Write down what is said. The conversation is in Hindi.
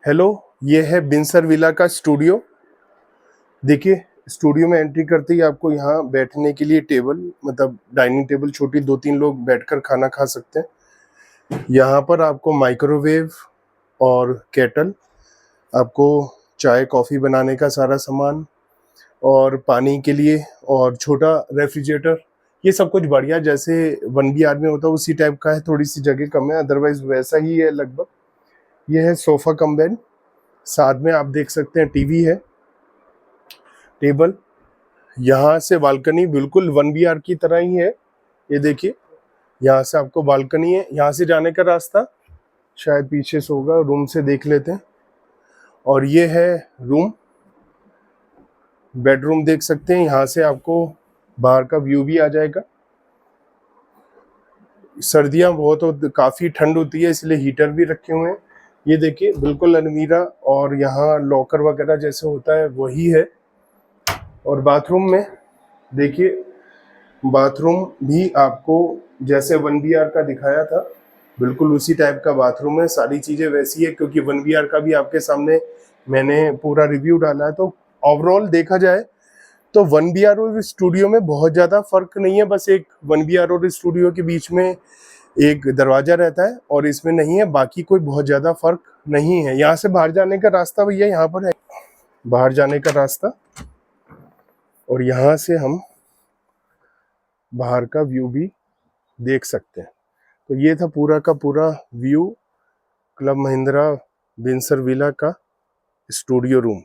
हेलो, ये है बिनसर विला का स्टूडियो। देखिए, स्टूडियो में एंट्री करते ही आपको यहाँ बैठने के लिए टेबल मतलब डाइनिंग टेबल छोटी 2-3 लोग बैठकर खाना खा सकते हैं। यहाँ पर आपको माइक्रोवेव और केटल, आपको चाय कॉफ़ी बनाने का सारा सामान और पानी के लिए और छोटा रेफ्रिजरेटर, ये सब कुछ बढ़िया जैसे 1 बीआर में होता है उसी टाइप का है, थोड़ी-सी जगह कम है अदरवाइज़ वैसा ही है लगभग। ये है सोफ़ा कम बेड, साथ में आप देख सकते हैं टीवी है, टेबल, यहाँ से बालकनी बिल्कुल 1 बीआर की तरह ही है। ये देखिए, यहाँ से आपको बालकनी है, यहाँ से जाने का रास्ता शायद पीछे से होगा, रूम से देख लेते हैं। और ये है रूम, बेडरूम देख सकते हैं, यहाँ से आपको बाहर का व्यू भी आ जाएगा। सर्दियाँ बहुत काफ़ी ठंड होती है इसलिए हीटर भी रखे हुए हैं। ये देखिए बिल्कुल अलमीरा और यहाँ लॉकर वगैरह जैसे होता है वही है। और बाथरूम में देखिए, बाथरूम भी आपको जैसे 1 बीआर का दिखाया था बिल्कुल उसी टाइप का बाथरूम है, सारी चीज़ें वैसी है क्योंकि 1 बीआर का भी आपके सामने मैंने पूरा रिव्यू डाला है। तो ओवरऑल देखा जाए तो 1 बीआर और स्टूडियो में बहुत ज़्यादा फ़र्क नहीं है, बस एक 1 बीआर और स्टूडियो के बीच में एक दरवाज़ा रहता है और इसमें नहीं है, बाकी कोई बहुत ज़्यादा फ़र्क नहीं है। यहाँ से बाहर जाने का रास्ता भैया यहाँ पर है, बाहर जाने का रास्ता, और यहाँ से हम बाहर का व्यू भी देख सकते हैं। तो ये था पूरा का पूरा व्यू क्लब महिंद्रा बिनसर विला का स्टूडियो रूम।